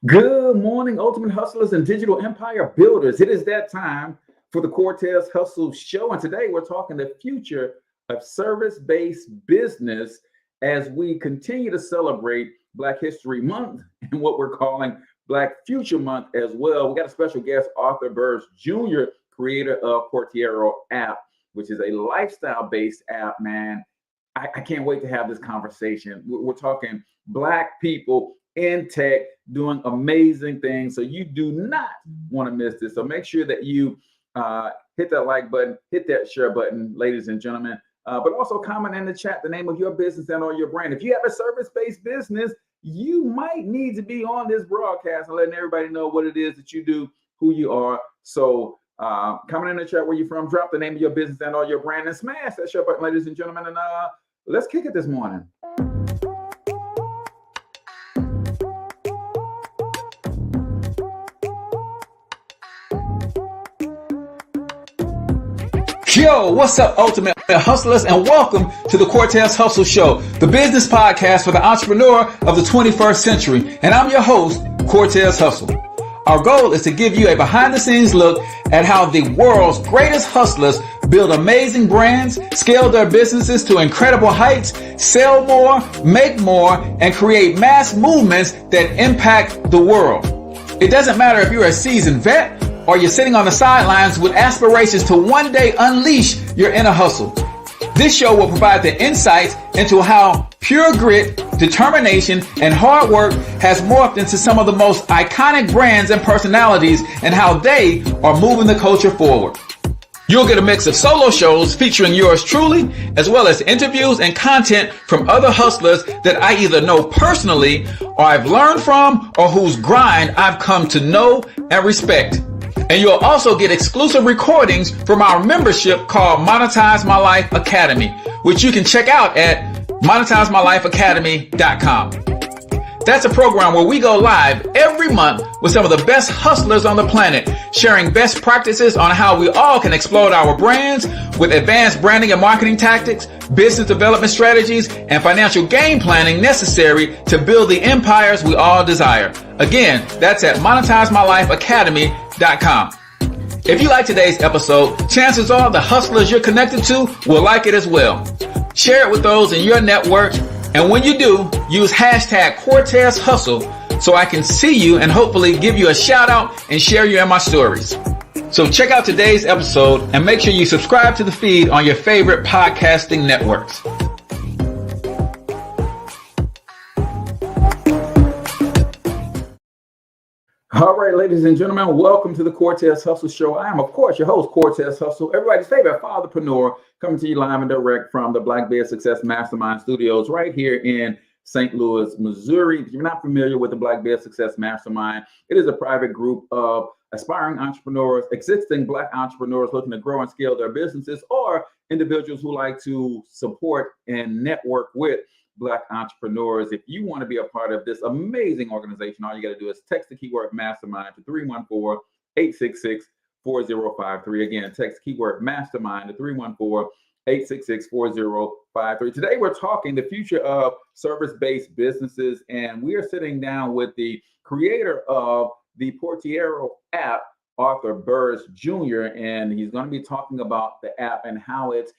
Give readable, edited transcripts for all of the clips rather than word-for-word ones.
Good morning, ultimate hustlers and digital empire builders. It is that time for the Cortez Hustle Show. And today we're talking the future of service-based business as we continue to celebrate Black History Month and what we're calling Black Future Month as well. We got a special guest, Arthur Burris Jr., creator of Porteiro app, which is a lifestyle-based app, man. I can't wait to have this conversation. We're talking Black people in tech doing amazing things. So you do not want to miss this. So make sure that you hit that like button, hit that share button, ladies and gentlemen. But also comment in the chat the name of your business and or your brand. If you have a service-based business, you might need to be on this broadcast and letting everybody know what it is that you do, who you are. So comment in the chat where you're from, drop the name of your business and or your brand, and smash that share button, ladies and gentlemen. And let's kick it this morning. Yo, what's up, ultimate hustlers, and welcome to the Cortez Hustle Show, the business podcast for the entrepreneur of the 21st century. And I'm your host, Cortez Hustle. Our goal is to give you a behind-the-scenes look at how the world's greatest hustlers build amazing brands, scale their businesses to incredible heights, sell more, make more, and create mass movements that impact the world. It doesn't matter if you're a seasoned vet or you're sitting on the sidelines with aspirations to one day unleash your inner hustle. This show will provide the insights into how pure grit, determination, and hard work has morphed into some of the most iconic brands and personalities and how they are moving the culture forward. You'll get a mix of solo shows featuring yours truly, as well as interviews and content from other hustlers that I either know personally or I've learned from or whose grind I've come to know and respect. And you'll also get exclusive recordings from our membership called Monetize My Life Academy, which you can check out at monetizemylifeacademy.com. That's a program where we go live every month with some of the best hustlers on the planet, sharing best practices on how we all can explode our brands with advanced branding and marketing tactics, business development strategies, and financial game planning necessary to build the empires we all desire. Again, that's at monetizemylifeacademy.com. If you like today's episode, chances are the hustlers you're connected to will like it as well. Share it with those in your network. And when you do, use hashtag Cortez Hustle so I can see you and hopefully give you a shout out and share you in my stories. So check out today's episode and make sure you subscribe to the feed on your favorite podcasting networks. All right, ladies and gentlemen, welcome to the Cortez Hustle Show. I am, of course, your host, Cortez Hustle, everybody's favorite fatherpreneur, coming to you live and direct from the Black Bear Success Mastermind Studios right here in St. Louis, Missouri. If you're not familiar with the Black Bear Success Mastermind, it is a private group of aspiring entrepreneurs, existing Black entrepreneurs looking to grow and scale their businesses, or individuals who like to support and network with Black entrepreneurs. If you want to be a part of this amazing organization, all you got to do is text the keyword mastermind to 314-866-4053. Again, text keyword mastermind to 314-866-4053. Today, we're talking the future of service-based businesses, and we are sitting down with the creator of the Porteiro app, Arthur Burris Jr., and he's going to be talking about the app and how it's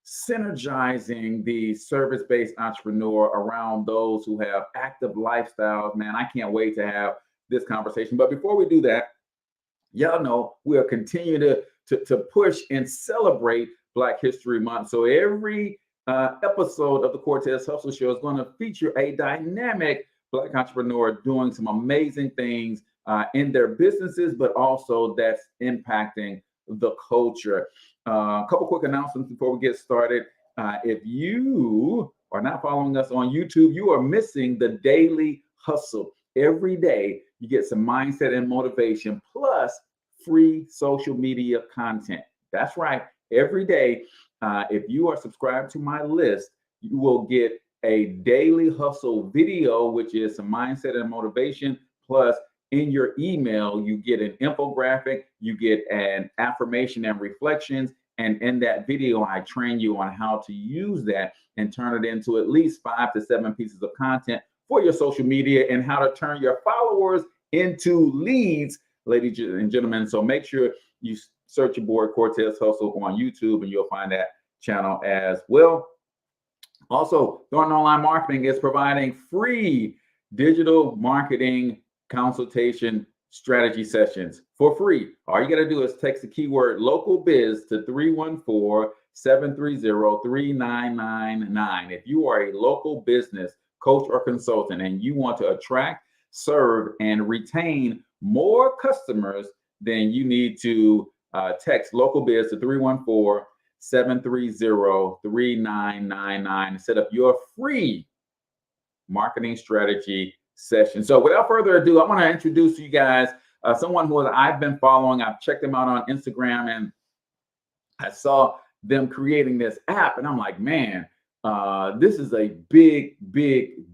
synergizing the service-based entrepreneur around those who have active lifestyles. Man, I can't wait to have this conversation. But before we do that, y'all know we'll continue to push and celebrate Black History Month. So every episode of the Cortez Hustle Show is going to feature a dynamic Black entrepreneur doing some amazing things in their businesses, but also that's impacting the culture. A couple quick announcements before we get started. If you are not following us on YouTube, you are missing the daily hustle. Every day you get some mindset and motivation plus free social media content. That's right. Every day, if you are subscribed to my list, you will get a daily hustle video, which is some mindset and motivation plus in your email, you get an infographic, you get an affirmation and reflections. And in that video, I train you on how to use that and turn it into at least 5 to 7 pieces of content for your social media and how to turn your followers into leads, ladies and gentlemen. So make sure you search your boy Cortez Hustle on YouTube and you'll find that channel as well. Also, Thornton Online Marketing is providing free digital marketing consultation strategy sessions for free. All you got to do is text the keyword local biz to 314-730-3999. If you are a local business coach or consultant and you want to attract, serve, and retain more customers, then you need to text local biz to 314-730-3999 and set up your free marketing strategy session. So without further ado, I want to introduce to you guys someone who I've been following. I've checked them out on Instagram and I saw them creating this app and I'm like, man, this is a big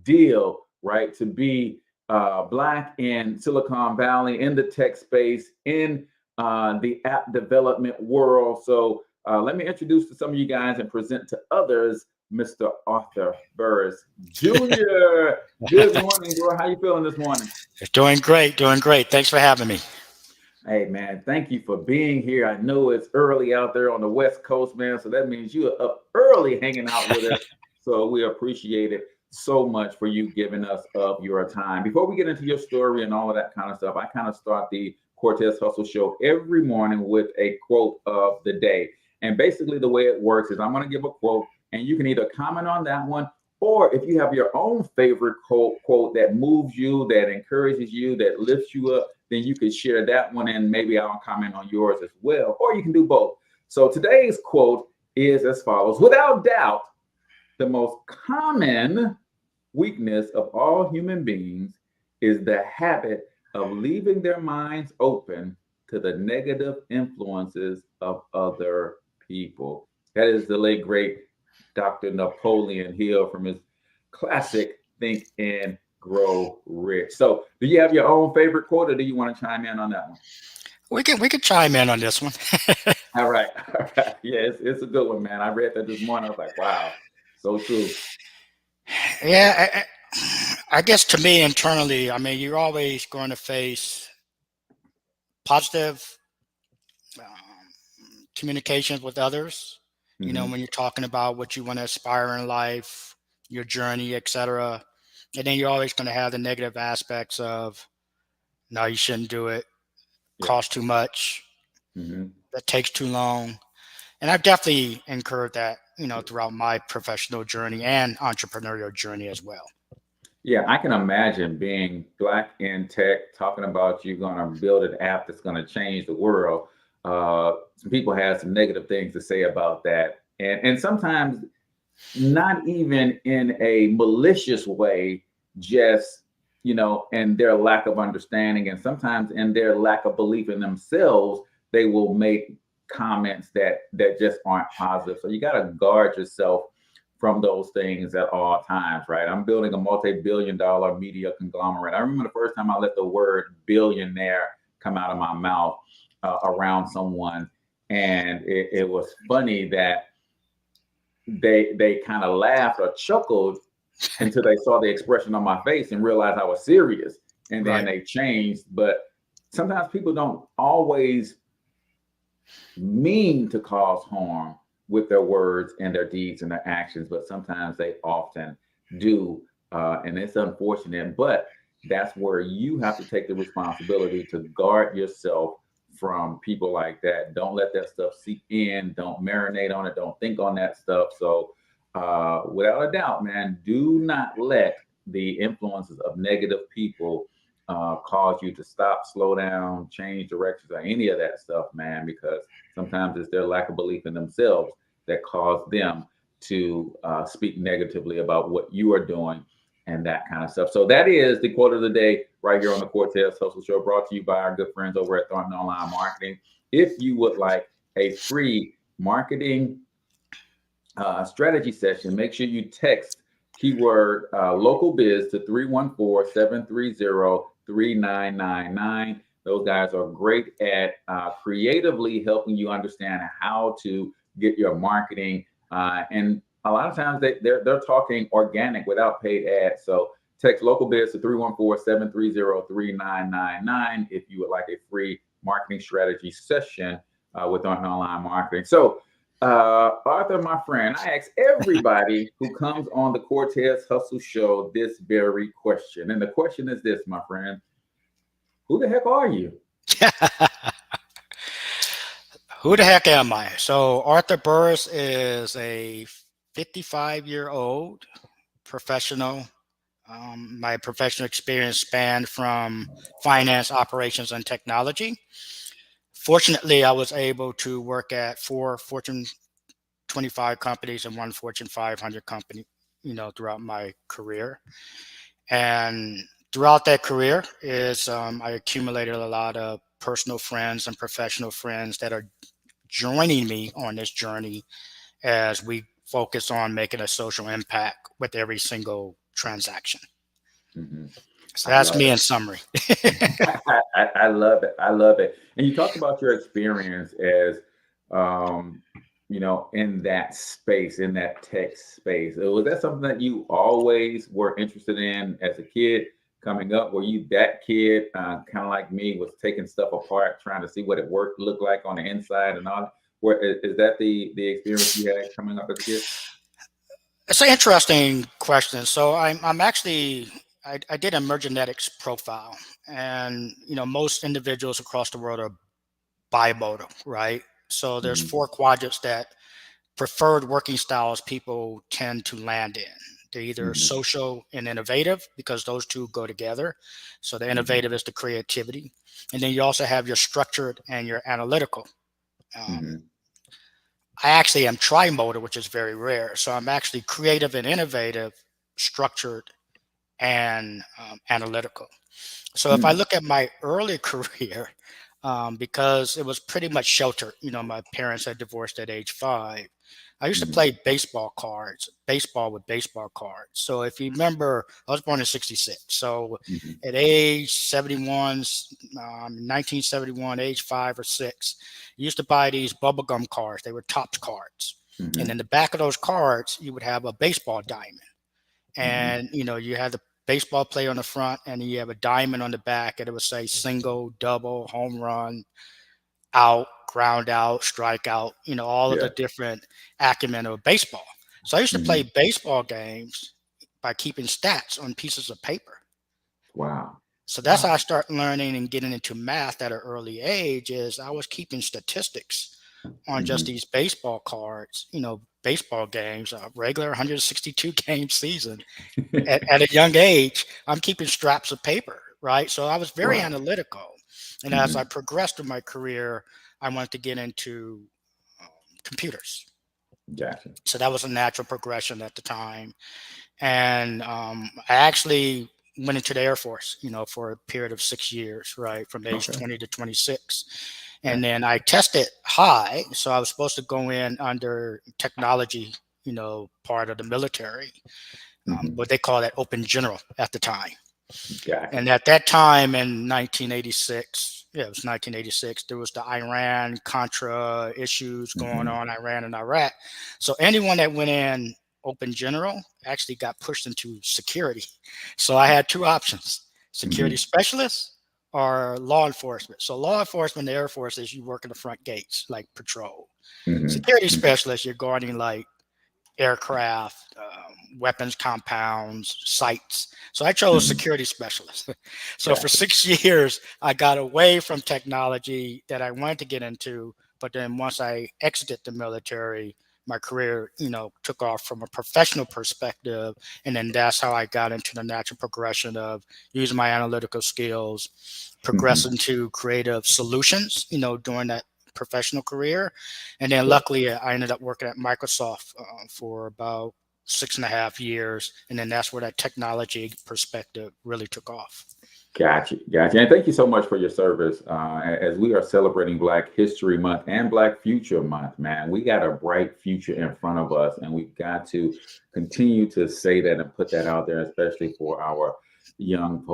deal, right? To be Black in Silicon Valley, in the tech space, in the app development world. So let me introduce to some of you guys and present to others Mr. Arthur Burris Jr. Good morning, bro. How you feeling this morning? Doing great. Thanks for having me. Hey, man, thank you for being here. I know it's early out there on the West Coast, man, so that means you are up early hanging out with us. So we appreciate it so much for you giving us of your time. Before we get into your story and all of that kind of stuff, I kind of start the Cortez Hustle Show every morning with a quote of the day. And basically the way it works is I'm going to give a quote and you can either comment on that one, or if you have your own favorite quote that moves you, that encourages you, that lifts you up, then you can share that one and maybe I'll comment on yours as well, or you can do both. So today's quote is as follows: without doubt, the most common weakness of all human beings is the habit of leaving their minds open to the negative influences of other people. That is the late, great Dr. Napoleon Hill from his classic Think and Grow Rich. So do you have your own favorite quote or do you want to chime in on that one? We could chime in on this one. All right. Yeah, it's a good one, man. I read that this morning. I was like, wow, so true. Yeah, I guess to me internally, I mean, you're always going to face positive communications with others. You know, when you're talking about what you want to aspire in life, your journey, etc. And then you're always going to have the negative aspects of, no, you shouldn't do it, cost too much, that takes too long. And I've definitely incurred that, you know, throughout my professional journey and entrepreneurial journey as well. Yeah, I can imagine being Black in tech, talking about you're going to build an app that's going to change the world. Some people have some negative things to say about that. And sometimes not even in a malicious way, just, you know, and their lack of understanding. And sometimes in their lack of belief in themselves, they will make comments that just aren't positive. So you got to guard yourself from those things at all times, right? I'm building a multi-billion-dollar media conglomerate. I remember the first time I let the word billionaire come out of my mouth around someone. And it was funny that they kind of laughed or chuckled until they saw the expression on my face and realized I was serious. And then they changed. But sometimes people don't always mean to cause harm with their words and their deeds and their actions, but sometimes they often do. And it's unfortunate, but that's where you have to take the responsibility to guard yourself from people like that. Don't let that stuff seep in. Don't marinate on it. Don't think on that stuff. So without a doubt, man, do not let the influences of negative people cause you to stop, slow down, change directions, or any of that stuff, man, because sometimes it's their lack of belief in themselves that cause them to speak negatively about what you are doing and that kind of stuff. So that is the quote of the day right here on the Cortez Hustle Show, brought to you by our good friends over at Thornton Online Marketing. If you would like a free marketing strategy session, make sure you text keyword local biz to 314-730-3999. Those guys are great at creatively helping you understand how to get your marketing. And a lot of times they're talking organic without paid ads. So Text local biz to 314-730-3999 if you would like a free marketing strategy session with online marketing. So, Arthur, my friend, I ask everybody who comes on the Cortez Hustle Show this very question. And the question is this, my friend. Who the heck are you? Who the heck am I? So Arthur Burris is a 55-year-old professional. My professional experience spanned from finance, operations, and technology. Fortunately, I was able to work at 4 Fortune 25 companies and 1 Fortune 500 company, throughout my career. And throughout that career I accumulated a lot of personal friends and professional friends that are joining me on this journey as we focus on making a social impact with every single transaction. Mm-hmm. So that's me in summary. I love it. I love it. And you talked about your experience as, in that space, in that tech space. Was that something that you always were interested in as a kid coming up? Were you that kid, kind of like me, was taking stuff apart, trying to see what it looked like on the inside and all? Is that the experience you had coming up as a kid? It's an interesting question. So I'm actually, I did a emergenetics profile, and most individuals across the world are bimodal, right? So there's 4 quadrants that preferred working styles people tend to land in. They're either social and innovative, because those two go together. So the innovative is the creativity, and then you also have your structured and your analytical. I actually am trimodal, which is very rare. So I'm actually creative and innovative, structured, and analytical. So if I look at my early career, because it was pretty much sheltered, my parents had divorced at age 5. I used to play baseball with baseball cards. So if you remember, I was born in 66. So at age 71, 1971, age 5 or 6, you used to buy these bubblegum cards. They were Topps cards. And in the back of those cards, you would have a baseball diamond. And, you had the baseball player on the front, and you have a diamond on the back, and it would say single, double, home run, out, ground out, strike out, all of the different acumen of baseball. So I used to play baseball games by keeping stats on pieces of paper. Wow. So that's how I started learning and getting into math at an early age. Is I was keeping statistics on just these baseball cards, baseball games, regular 162 game season. At a young age, I'm keeping straps of paper, right? So I was very analytical. And as I progressed in my career, I wanted to get into computers. Gotcha. So that was a natural progression at the time. And I actually went into the Air Force, for a period of 6 years, right, from age 20 to 26. And then I tested high. So I was supposed to go in under technology, part of the military. But they call that open general at the time. Gotcha. And at that time in 1986, it was 1986, there was the Iran-Contra issues going on, Iran and Iraq. So anyone that went in open general actually got pushed into security. So I had 2 options, security specialist or law enforcement. So law enforcement, the Air Force, is you work in the front gates, like patrol. Security specialist, you're guarding like aircraft, weapons compounds, sites. So I chose security specialist. So for 6 years, I got away from technology that I wanted to get into. But then once I exited the military, my career, took off from a professional perspective. And then that's how I got into the natural progression of using my analytical skills, progressing to creative solutions, during that professional career. And then luckily I ended up working at Microsoft for about 6.5 years. And then that's where that technology perspective really took off. Gotcha. And thank you so much for your service. As we are celebrating Black History Month and Black Future Month, man, we got a bright future in front of us, and we've got to continue to say that and put that out there, especially for our young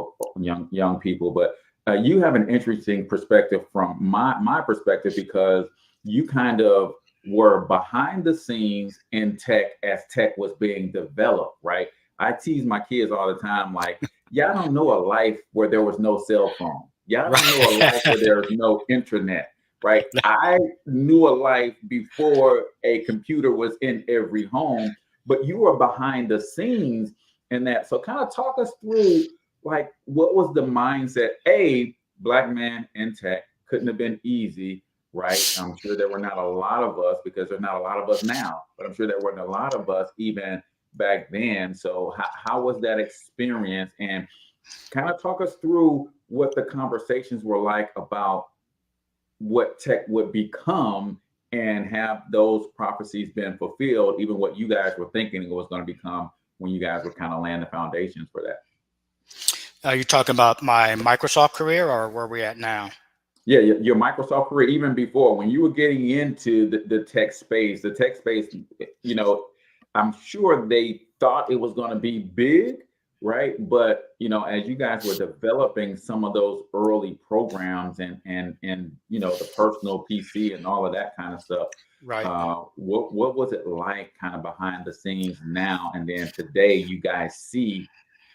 people. But you have an interesting perspective from my perspective, because you kind of were behind the scenes in tech as tech was being developed, right? I tease my kids all the time, like, y'all don't know a life where there was no cell phone. Y'all don't know a life where there was no internet, right? I knew a life before a computer was in every home, but you were behind the scenes in that. So kind of talk us through, like, what was the mindset? Black man in tech couldn't have been easy, right? I'm sure there were not a lot of us, because there's not a lot of us now, but I'm sure there weren't a lot of us even back then. So how was that experience? And kind of talk us through what the conversations were like about what tech would become, and have those prophecies been fulfilled, even what you guys were thinking it was going to become when you guys were kind of laying the foundations for that. Are you talking about my Microsoft career, or where we at now? Yeah, your Microsoft career, even before, when you were getting into the tech space, I'm sure they thought it was going to be big, right? But, as you guys were developing some of those early programs and the personal PC and all of that kind of stuff, right? What was it like kind of behind the scenes now? And then today you guys see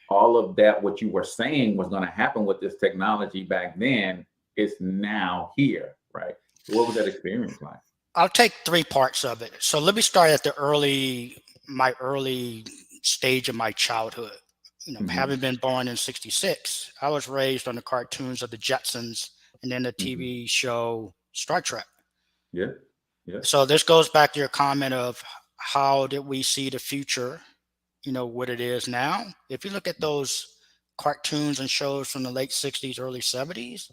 all of that, what you were saying was going to happen with this technology back then, is now here, right? So what was that experience like? I'll take three parts of it. So let me start at my early stage of my childhood. Having been born in '66, I was raised on the cartoons of the Jetsons and then the TV show Star Trek. Yeah. Yeah. So this goes back to your comment of how did we see the future, what it is now. If you look at those cartoons and shows from the late '60s, early '70s,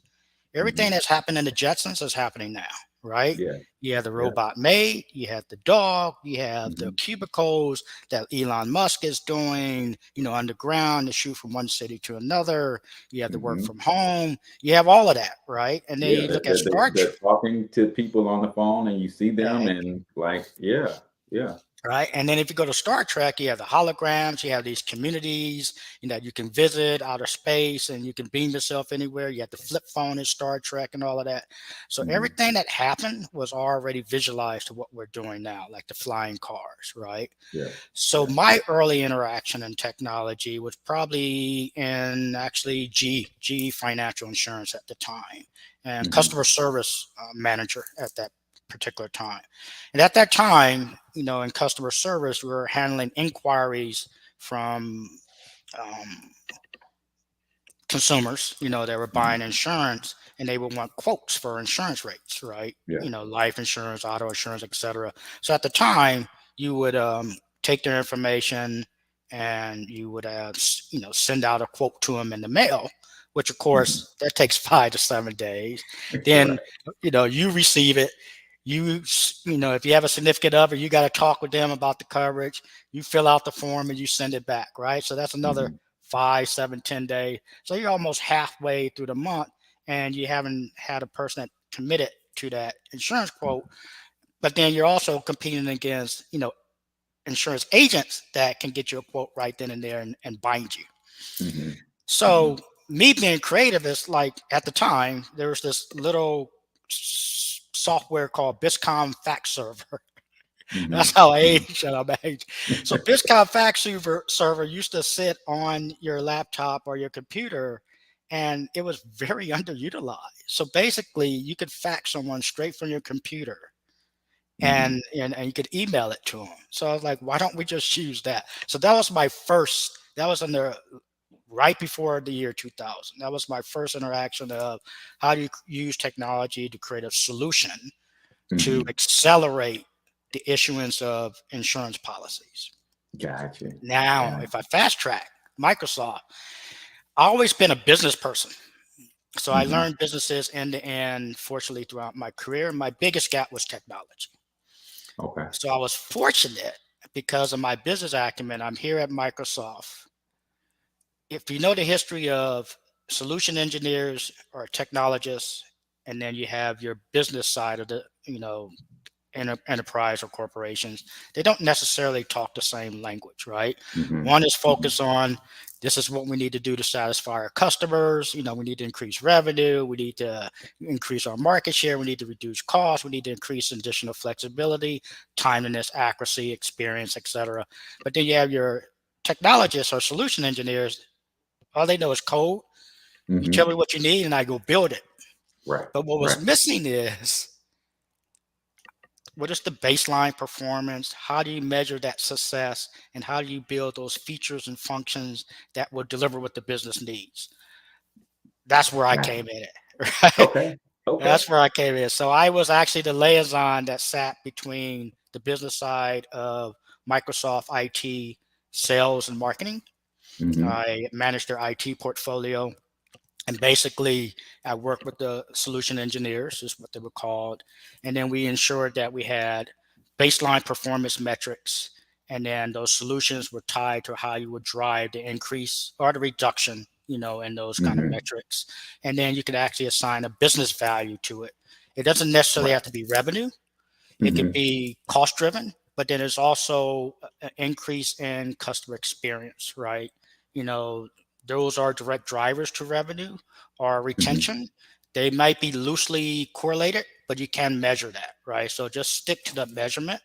everything that's happened in the Jetsons is happening now, right? Yeah. You have the robot maid, you have the dog, you have the cubicles that Elon Musk is doing, underground to shoot from one city to another. You have the work from home. You have all of that, right? And then you look at Star they're Trek. talking to people on the phone, and you see them, and yeah. Right. And then if you go to Star Trek, you have the holograms, you have these communities, you can visit outer space and you can beam yourself anywhere. You have the flip phone in Star Trek and all of that. So everything that happened was already visualized to what we're doing now, like the flying cars, right? Yeah. So my early interaction in technology was probably in actually GE Financial Insurance at the time, and customer service manager at that particular time. And at that time, in customer service, we were handling inquiries from consumers, they were buying insurance and they would want quotes for insurance rates, right? Yeah. Life insurance, auto insurance, etc. So at the time, you would take their information and you would send out a quote to them in the mail, which of course that takes 5 to 7 days. Then, you receive it. If you have a significant other, you got to talk with them about the coverage. You fill out the form and you send it back, right? So that's another 5, 7, 10 days. So you're almost halfway through the month and you haven't had a person that committed to that insurance quote. But then you're also competing against, insurance agents that can get you a quote right then and there and bind you. So me being creative is like, at the time, there was this little software called Biscom fax server. That's how I age and I'm age. So Biscom fax server used to sit on your laptop or your computer, and it was very underutilized. So basically, you could fax someone straight from your computer, and you could email it to them. So I was like, why don't we just use that? So that was my first. That was right before the year 2000. That was my first interaction of how do you use technology to create a solution to accelerate the issuance of insurance policies. Gotcha. Now, if I fast track Microsoft, I've always been a business person. So I learned businesses end to end, fortunately, throughout my career. My biggest gap was technology. Okay. So I was fortunate because of my business acumen. I'm here at Microsoft. If you know the history of solution engineers or technologists, and then you have your business side of the, enterprise or corporations, they don't necessarily talk the same language, right? One is focused on, this is what we need to do to satisfy our customers. We need to increase revenue. We need to increase our market share. We need to reduce costs. We need to increase additional flexibility, timeliness, accuracy, experience, etc. But then you have your technologists or solution engineers, all they know is code. You tell me what you need and I go build it. Right. But what was missing is, what is the baseline performance? How do you measure that success? And how do you build those features and functions that will deliver what the business needs? That's where I came in at. Right? Okay. That's where I came in. So I was actually the liaison that sat between the business side of Microsoft IT, sales and marketing. I managed their IT portfolio. And basically, I worked with the solution engineers, is what they were called. And then we ensured that we had baseline performance metrics. And then those solutions were tied to how you would drive the increase or the reduction, in those kind of metrics. And then you could actually assign a business value to it. It doesn't necessarily have to be revenue. It could be cost driven, but then there's also an increase in customer experience, right? Those are direct drivers to revenue or retention. They might be loosely correlated, but you can measure that, right? So just stick to the measurement,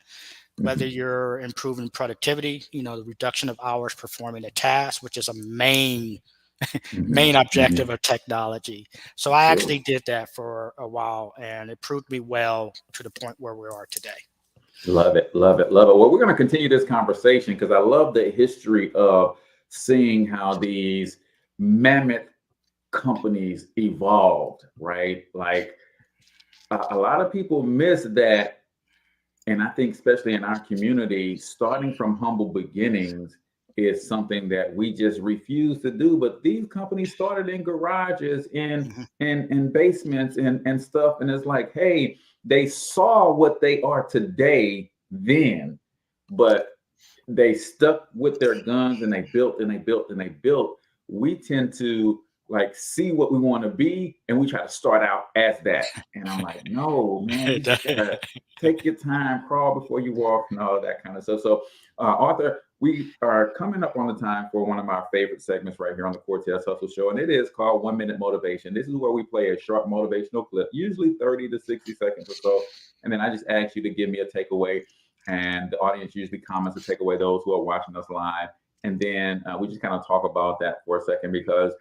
whether you're improving productivity, the reduction of hours performing a task, which is a main objective of technology. So I actually did that for a while, and it proved me well to the point where we are today. Love it. Well, we're going to continue this conversation because I love the history of seeing how these mammoth companies evolved, right? Like a lot of people miss that. And I think especially in our community, starting from humble beginnings is something that we just refuse to do. But these companies started in garages, in basements and stuff. And it's like, hey, they saw what they are today then, but they stuck with their guns and they built and they built and they built. We tend to see what we want to be, and we try to start out as that. And I'm like, no, man, you just gotta take your time, crawl before you walk, and all that kind of stuff. So, Arthur, we are coming up on the time for one of my favorite segments right here on the Cortez Hustle Show, and it is called 1 Minute Motivation. This is where we play a short motivational clip, usually 30 to 60 seconds or so, and then I just ask you to give me a takeaway. And the audience usually comments to take away those who are watching us live. And then we just kind of talk about that for a second, because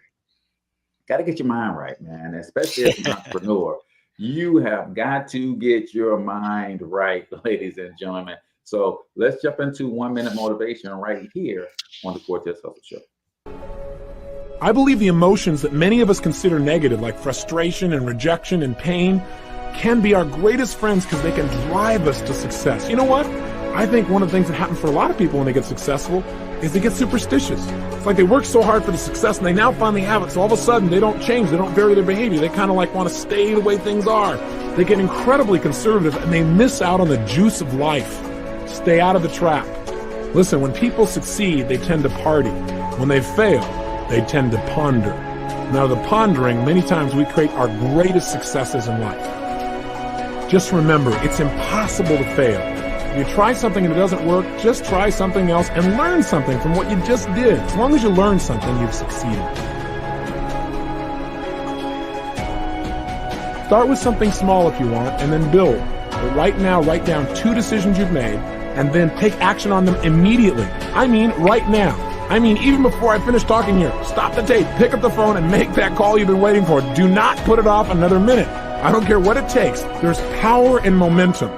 got to get your mind right, man. Especially as an entrepreneur, you have got to get your mind right, ladies and gentlemen. So let's jump into 1 Minute Motivation right here on the Cortez Hustle Show. I believe the emotions that many of us consider negative, like frustration and rejection and pain, can be our greatest friends because they can drive us to success. You know what? I think one of the things that happens for a lot of people when they get successful is they get superstitious. It's like they work so hard for the success and they now finally have it. So all of a sudden they don't change. They don't vary their behavior. They kind of want to stay the way things are. They get incredibly conservative and they miss out on the juice of life. Stay out of the trap. Listen, when people succeed, they tend to party. When they fail, they tend to ponder. Now, the pondering, many times we create our greatest successes in life. Just remember, it's impossible to fail. If you try something and it doesn't work, just try something else and learn something from what you just did. As long as you learn something, you've succeeded. Start with something small if you want, and then build. But right now, write down 2 decisions you've made, and then take action on them immediately. I mean, right now. I mean, even before I finish talking here, stop the tape, pick up the phone, and make that call you've been waiting for. Do not put it off another minute. I don't care what it takes. There's power in momentum.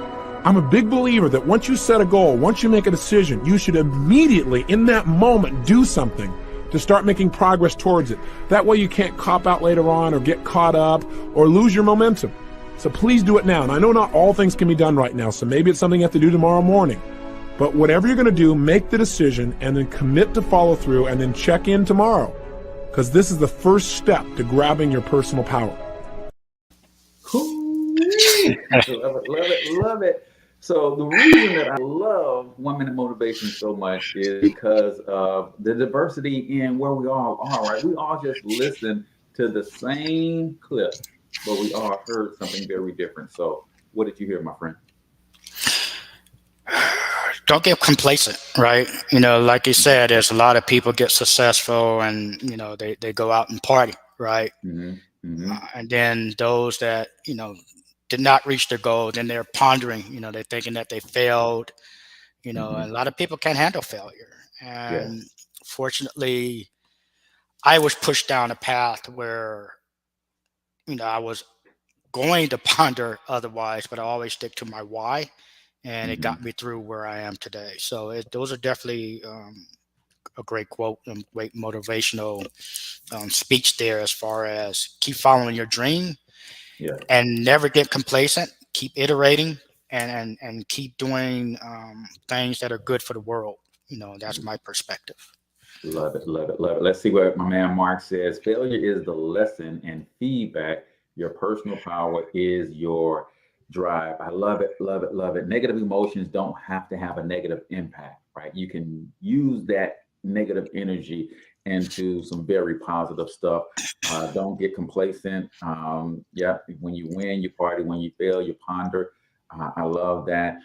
I'm a big believer that once you set a goal, once you make a decision, you should immediately, in that moment, do something to start making progress towards it. That way you can't cop out later on or get caught up or lose your momentum. So please do it now. And I know not all things can be done right now, so maybe it's something you have to do tomorrow morning. But whatever you're going to do, make the decision and then commit to follow through and then check in tomorrow. Because this is the first step to grabbing your personal power. Love it. So the reason that I love 1 Minute Motivation so much is because of the diversity in where we all are, right? We all just listen to the same clip, but we all heard something very different. So what did you hear, my friend? Don't get complacent, right? Like you said, there's a lot of people get successful and, they go out and party, right? And then those that, did not reach their goal, then they're pondering, they're thinking that they failed, and a lot of people can't handle failure. And fortunately, I was pushed down a path where, I was going to ponder otherwise, but I always stick to my why, and it got me through where I am today. So those are definitely a great quote and great motivational speech there, as far as keep following your dream Yeah. and never get complacent, keep iterating, and keep doing things that are good for the world. That's my perspective. Love it, love it, love it. Let's see what my man Mark says. Failure is the lesson and feedback. Your personal power is your drive. I love it, love it, love it. Negative emotions don't have to have a negative impact, right? You can use that negative energy into some very positive stuff. Don't get complacent. Yeah, when you win, you party. When you fail, you ponder. I love that.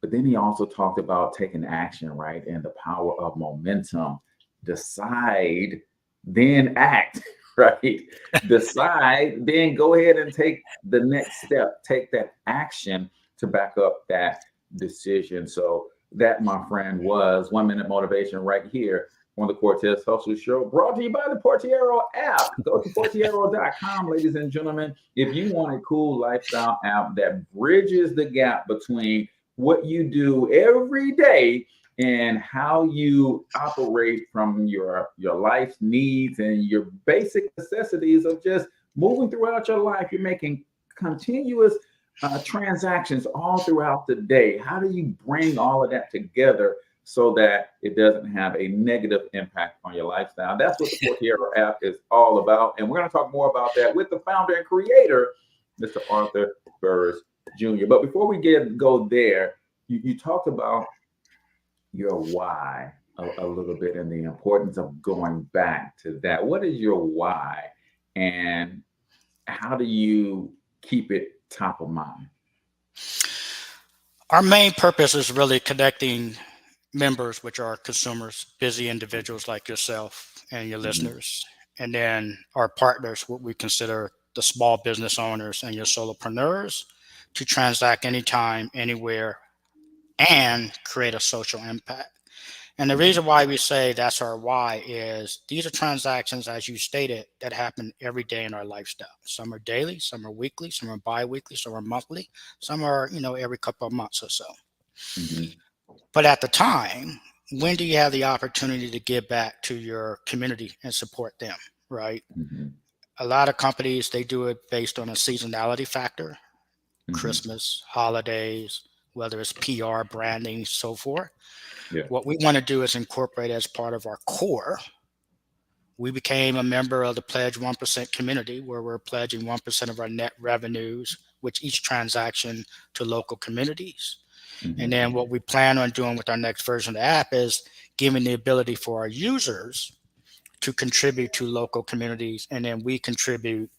But then he also talked about taking action, right? And the power of momentum. Decide, then act, right? Decide, then go ahead and take the next step. Take that action to back up that decision. So that, my friend, was 1 minute motivation right here on the Cortez Hustle Show, brought to you by the Porteiro app. Go to Porteiro.com, ladies and gentlemen. If you want a cool lifestyle app that bridges the gap between what you do every day and how you operate from your life's needs and your basic necessities of just moving throughout your life. You're making continuous transactions all throughout the day. How do you bring all of that together so that it doesn't have a negative impact on your lifestyle? That's what the Porteiro app is all about. And we're going to talk more about that with the founder and creator, Mr. Arthur Burris Jr. But before we go there, you talked about your why a little bit and the importance of going back to that. What is your why, and how do you keep it top of mind? Our main purpose is really connecting members, which are consumers, busy individuals like yourself and your listeners, and then our partners, what we consider the small business owners and your solopreneurs, to transact anytime, anywhere, and create a social impact. And the reason why we say that's our why is these are transactions, as you stated, that happen every day in our lifestyle. Some are daily, some are weekly, some are bi-weekly, some are monthly, some are, every couple of months or so. But at the time, when do you have the opportunity to give back to your community and support them, right? A lot of companies, they do it based on a seasonality factor, Christmas, holidays, whether it's PR, branding, so forth. Yeah. What we want to do is incorporate as part of our core. We became a member of the Pledge 1% community, where we're pledging 1% of our net revenues with each transaction to local communities. And then what we plan on doing with our next version of the app is giving the ability for our users to contribute to local communities. And then we contribute,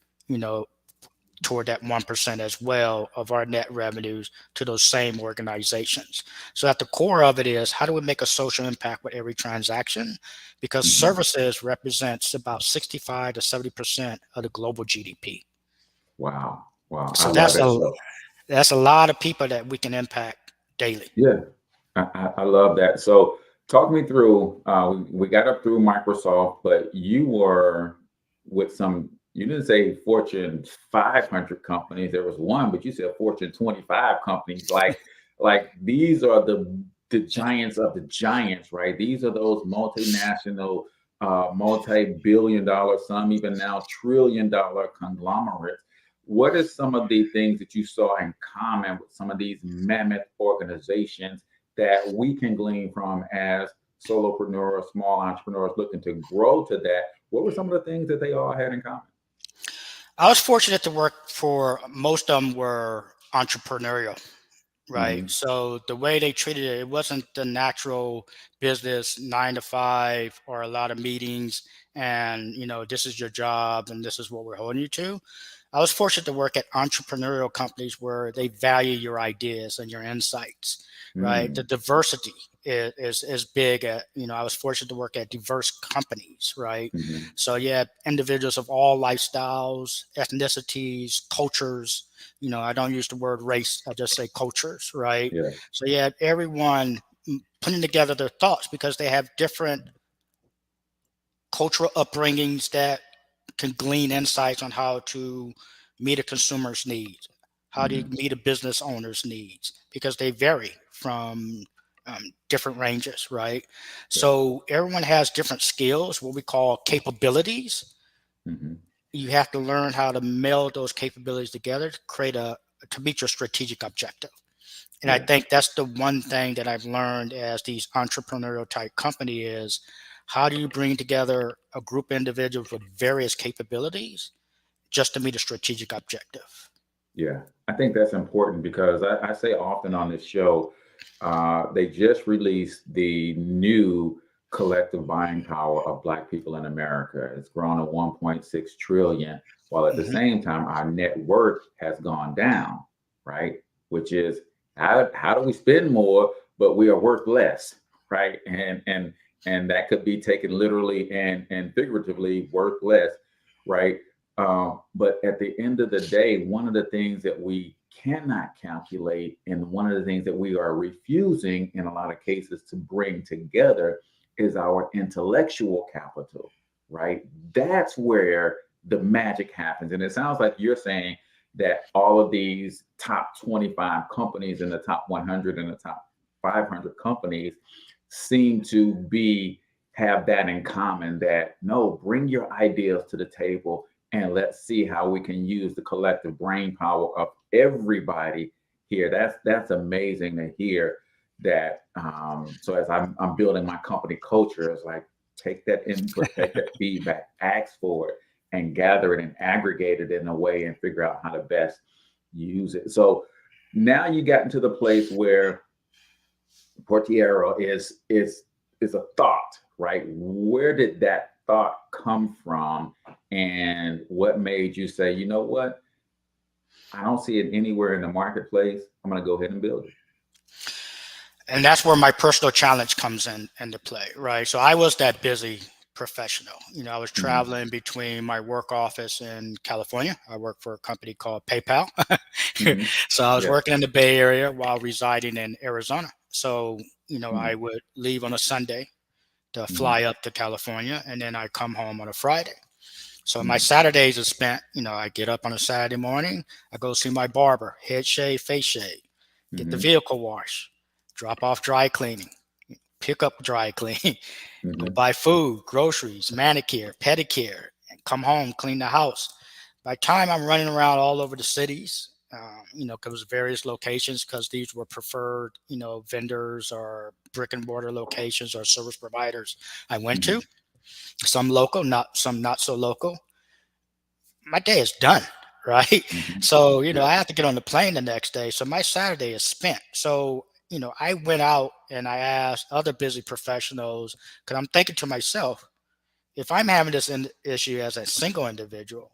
toward that 1% as well of our net revenues to those same organizations. So at the core of it is, how do we make a social impact with every transaction? Because services represents about 65 to 70% of the global GDP. Wow. So that's a lot of people that we can impact daily. Yeah, I love that. So talk me through, we got up through Microsoft, but you were with you didn't say Fortune 500 companies. There was one, but you said Fortune 25 companies. Like these are the giants of the giants, right? These are those multinational, multi-billion-dollar, some even now trillion-dollar conglomerates. What are some of the things that you saw in common with some of these mammoth organizations that we can glean from as solopreneurs, small entrepreneurs looking to grow to that? What were some of the things that they all had in common? I was fortunate to work for, most of them were entrepreneurial, right? So the way they treated it, it wasn't the natural business 9 to 5 or a lot of meetings and, this is your job and this is what we're holding you to. I was fortunate to work at entrepreneurial companies where they value your ideas and your insights, right? The diversity is big. I was fortunate to work at diverse companies, right? So you have individuals of all lifestyles, ethnicities, cultures. I don't use the word race. I just say cultures, right? Yeah. So you have everyone putting together their thoughts because they have different cultural upbringings that can glean insights on how to meet a consumer's needs, how to meet a business owner's needs, because they vary from different ranges, right? Yeah. So everyone has different skills, what we call capabilities. Mm-hmm. You have to learn how to meld those capabilities together to create to meet your strategic objective. And I Yeah. think that's the one thing that I've learned as these entrepreneurial type company is, how do you bring together a group of individuals with various capabilities just to meet a strategic objective? Yeah, I think that's important because I say often on this show, they just released the new collective buying power of Black people in America. It's grown to 1.6 trillion, while at the Mhm. same time our net worth has gone down, right? Which is how do we spend more, but we are worth less, right? And that could be taken literally and figuratively, worth less, right? But at the end of the day, one of the things that we cannot calculate, and one of the things that we are refusing in a lot of cases to bring together, is our intellectual capital, right? That's where the magic happens. And it sounds like you're saying that all of these top 25 companies and the top 100 and the top 500 companies seem to have that in common, that no, bring your ideas to the table and let's see how we can use the collective brain power of everybody here. That's amazing to hear that. So as I'm building my company culture, it's like, take that input, take that feedback, ask for it, and gather it and aggregate it in a way and figure out how to best use it. So now you got into the place where Porteiro is a thought, right? Where did that thought come from, and what made you say, you know what, I don't see it anywhere in the marketplace, I'm going to go ahead and build it? And that's where my personal challenge comes into play, right? So I was that busy professional. I was traveling between my work office in California. I work for a company called PayPal. Mm-hmm. So I was Yeah. working in the Bay Area while residing in Arizona. So, Mm-hmm. I would leave on a Sunday to Mm-hmm. fly up to California, and then I come home on a Friday. So my Mm-hmm. Saturdays are spent, I get up on a Saturday morning, I go see my barber, head shave, face shave, get the Mm-hmm. vehicle wash, drop off dry cleaning, pick up dry clean, go Mm-hmm. buy food, groceries, manicure, pedicure, and come home, clean the house. By the time I'm running around all over the cities, because various locations, because these were preferred, vendors or brick and mortar locations or service providers I went to, some local, some not so local. My day is done, right? Mm-hmm. So, Yeah. I have to get on the plane the next day. So my Saturday is spent. So, I went out and I asked other busy professionals, because I'm thinking to myself, if I'm having this issue as a single individual,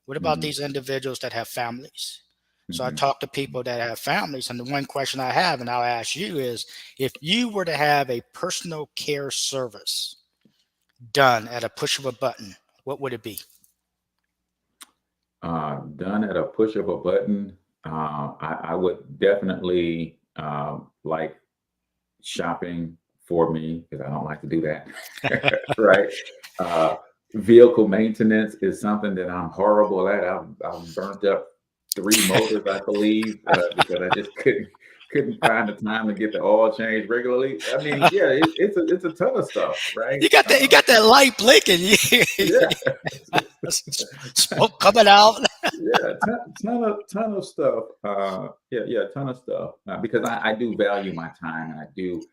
what about Mm-hmm. these individuals that have families? So I Mm-hmm. talked to people that have families, and the one question I have, and I'll ask you, is if you were to have a personal care service done at a push of a button, what would it be? Done at a push of a button. I would definitely like shopping for me, because I don't like to do that. Right. Uh, Vehicle maintenance is something that I'm horrible at. I've burnt up 3 motors, I believe, because I just couldn't find the time to get the oil changed regularly. I mean, yeah, it's a ton of stuff, right? You got that light blinking. Yeah. Smoke coming out. Yeah, ton of stuff. Yeah, ton of stuff. Because I do value my time, and I do.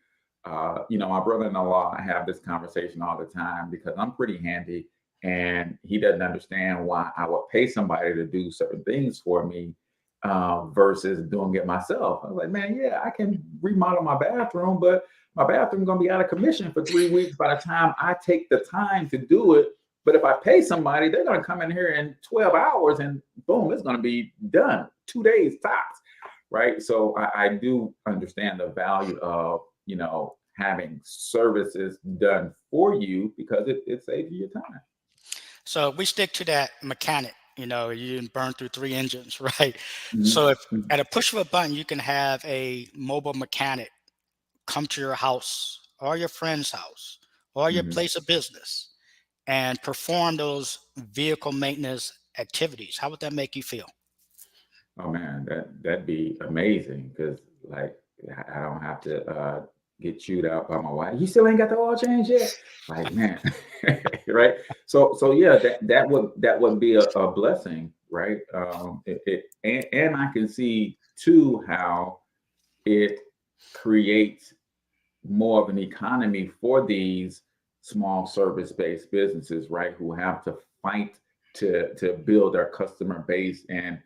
My brother-in-law, I have this conversation all the time because I'm pretty handy, and he doesn't understand why I would pay somebody to do certain things for me versus doing it myself. I was like, man, yeah, I can remodel my bathroom, but my bathroom gonna be out of commission for 3 weeks by the time I take the time to do it. But if I pay somebody, they're going to come in here in 12 hours and boom, it's going to be done. 2 days tops, right? So I do understand the value of, having services done for you, because it saves you your time. So we stick to that mechanic. You didn't burn through 3 engines, right? Mm-hmm. So if at a push of a button, you can have a mobile mechanic come to your house or your friend's house or your Mm-hmm. place of business and perform those vehicle maintenance activities. How would that make you feel? Oh man, that'd be amazing because like I don't have to get chewed out by my wife. You still ain't got the oil change yet? Like man, right? So yeah, that would be a blessing, right? And I can see too how it creates more of an economy for these small service-based businesses, right? Who have to fight to build their customer base and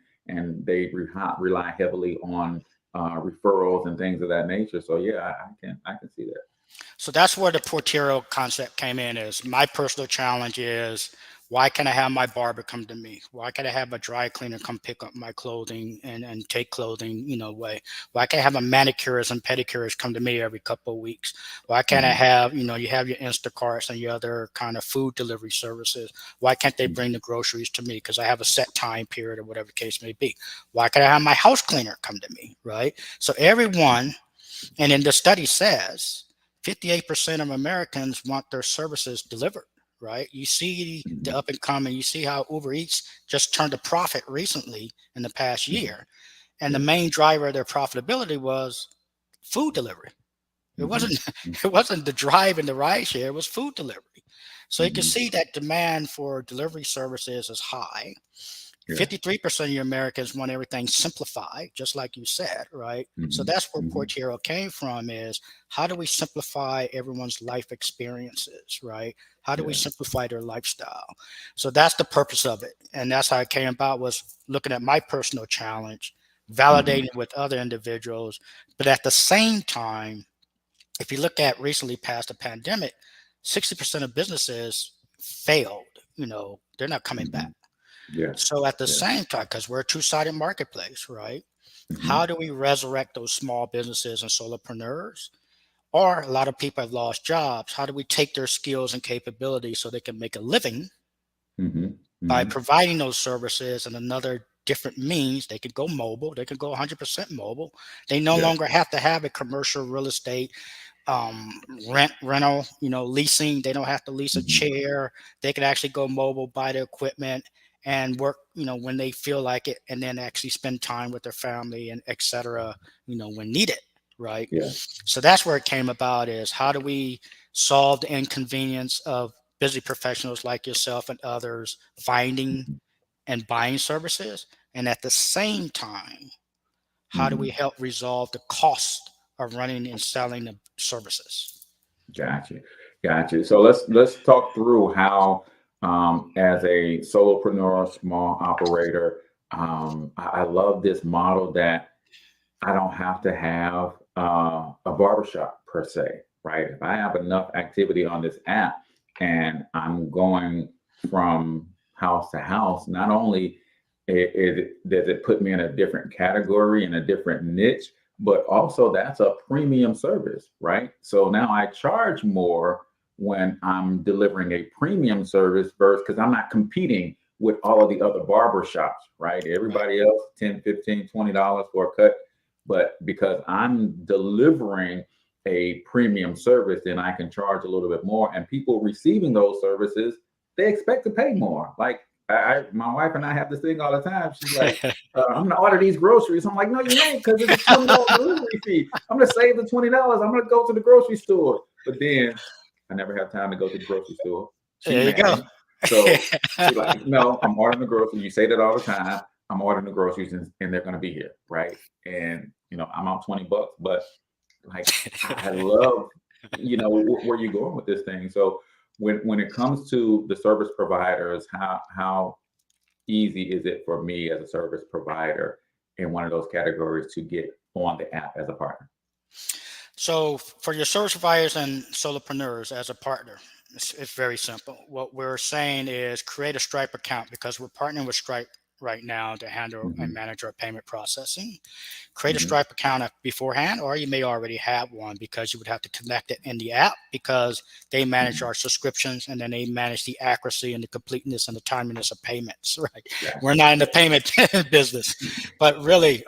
they rely heavily on referrals and things of that nature. So yeah, I can see that. So that's where the Porteiro concept came in. Is my personal challenge is, why can I have my barber come to me? Why can I have a dry cleaner come pick up my clothing and take clothing, away? Why can't I have a manicurist and pedicurist come to me every couple of weeks? Why can't I have, you have your Instacarts and your other kind of food delivery services? Why can't they bring the groceries to me? Because I have a set time period or whatever the case may be. Why can't I have my house cleaner come to me, right? So everyone, and then the study says 58% of Americans want their services delivered. Right? You see the up and coming, you see how Uber Eats just turned a profit recently in the past year. And the main driver of their profitability was food delivery. It wasn't the drive and the ride share, it was food delivery. So you can see that demand for delivery services is high. 53% of your Americans want everything simplified, just like you said, right? So that's where Porteiro came from, is how do we simplify everyone's life experiences, right? How do we simplify their lifestyle? So that's the purpose of it. And that's how it came about, was looking at my personal challenge, validating with other individuals. But at the same time, if you look at recently past the pandemic, 60% of businesses failed. They're not coming back. So at the same time, because we're a two-sided marketplace, right? How do we resurrect those small businesses and solopreneurs? Or a lot of people have lost jobs. How do we take their skills and capabilities so they can make a living by providing those services and another different means? They could go mobile. They could go 100% mobile. They no longer have to have a commercial real estate rental, leasing. They don't have to lease a chair. They can actually go mobile, buy the equipment, and work, when they feel like it, and then actually spend time with their family and et cetera, when needed, right? So that's where it came about, is how do we solve the inconvenience of busy professionals like yourself and others finding and buying services, and at the same time, how do we help resolve the cost of running and selling the services? Gotcha. So let's talk through how, as a solopreneur, small operator, I love this model that I don't have to have a barbershop per se, right? If I have enough activity on this app and I'm going from house to house, not only does it put me in a different category, in a different niche, but also that's a premium service, right? So now I charge more when I'm delivering a premium service versus, because I'm not competing with all of the other barber shops, right? Everybody else, $10, $15, $20 for a cut. But because I'm delivering a premium service, then I can charge a little bit more. And people receiving those services, they expect to pay more. Like my wife and I have this thing all the time. She's like, I'm gonna order these groceries. I'm like, no, you ain't, because it's a $20 delivery fee. I'm gonna save the $20. I'm gonna go to the grocery store. But then I never have time to go to the grocery store. There you go. So she's like, no, I'm ordering the groceries. You say that all the time. I'm ordering the groceries and they're going to be here, right? And, I'm out $20, but like, I love, where you're going with this thing. So when it comes to the service providers, how easy is it for me as a service provider in one of those categories to get on the app as a partner? So for your service providers and solopreneurs as a partner, it's very simple. What we're saying is create a Stripe account, because we're partnering with Stripe right now to handle and manage our payment processing. Create a Stripe account beforehand, or you may already have one, because you would have to connect it in the app, because they manage our subscriptions, and then they manage the accuracy and the completeness and the timeliness of payments, right? Yeah. We're not in the payment business, but really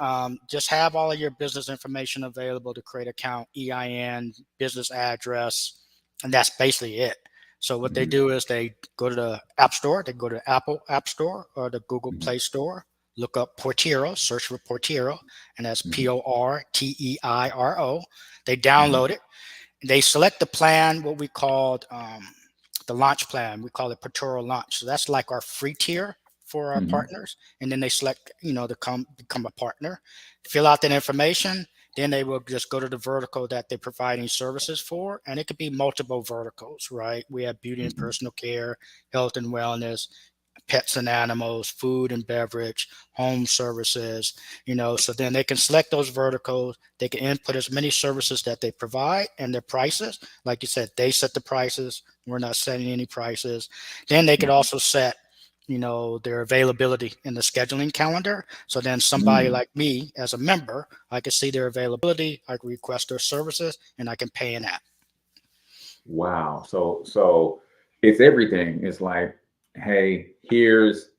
just have all of your business information available to create account, EIN, business address, and that's basically it. So what they do is they go to the App Store, they go to Apple App Store or the Google Play Store, look up Porteiro, search for Porteiro, and that's Porteiro. They download it. They select the plan, what we called the launch plan. We call it Porteiro Launch. So that's like our free tier for our partners. And then they select, to become a partner, fill out that information. Then they will just go to the vertical that they're providing services for. And it could be multiple verticals, right? We have beauty and personal care, health and wellness, pets and animals, food and beverage, home services, so then they can select those verticals. They can input as many services that they provide and their prices. Like you said, they set the prices. We're not setting any prices. Then they could also set their availability in the scheduling calendar. So then somebody like me as a member, I can see their availability, I can request their services, and I can pay an app. Wow. So it's everything. It's like, hey, here's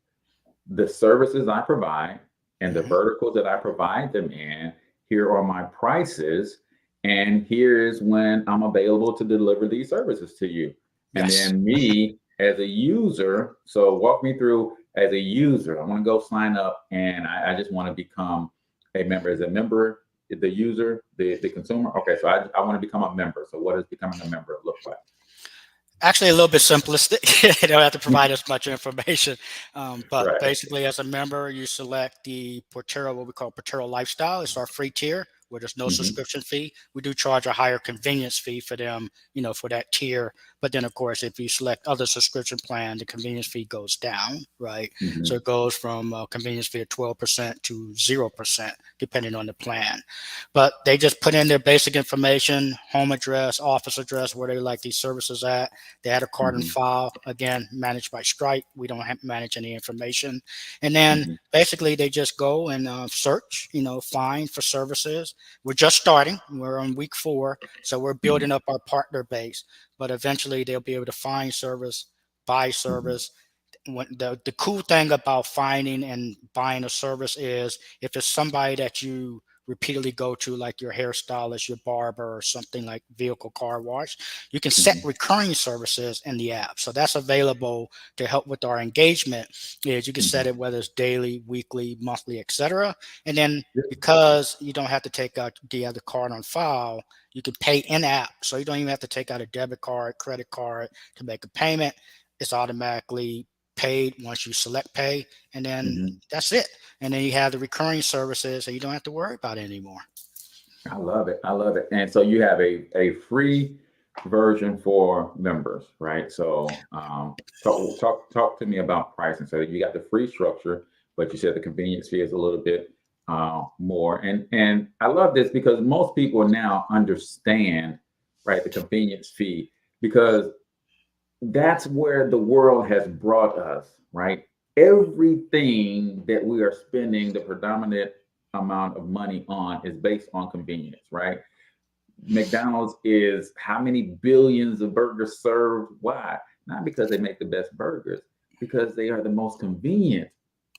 the services I provide and the verticals that I provide them in. Here are my prices. And here's when I'm available to deliver these services to you. And then me as a user, so walk me through as a user. I want to go sign up and I just want to become a member. As a member, the user, the consumer. Okay, so I want to become a member. So what does becoming a member look like? Actually, a little bit simplistic. They don't have to provide as much information. But basically, as a member, you select the Porteiro, what we call Porteiro Lifestyle. It's our free tier where there's no subscription fee. We do charge a higher convenience fee for them, for that tier. But then, of course, if you select other subscription plan, the convenience fee goes down, right? So it goes from a convenience fee of 12% to 0%, depending on the plan. But they just put in their basic information, home address, office address, where they like these services at. They add a card and file, again, managed by Stripe. We don't have to manage any information. And then basically they just go and search, find for services. We're just starting. We're on week 4. So we're building up our partner base. But eventually they'll be able to find service, buy service. The cool thing about finding and buying a service is if it's somebody that you repeatedly go to, like your hairstylist, your barber, or something like vehicle car wash, you can set recurring services in the app. So that's available to help with our engagement. Is you can set it whether it's daily, weekly, monthly, etc. And then because you don't have to take out the other card on file, you can pay in app. So you don't even have to take out a debit card, credit card to make a payment. It's automatically paid once you select pay, and then that's it. And then you have the recurring services, so you don't have to worry about it anymore. I love it. And so you have a free version for members, right? So talk to me about pricing. So you got the free structure, but you said the convenience fee is a little bit more. And I love this because most people now understand, right, the convenience fee, because that's where the world has brought us, right? Everything that we are spending the predominant amount of money on is based on convenience, right? McDonald's is how many billions of burgers served? Why? Not because they make the best burgers, because they are the most convenient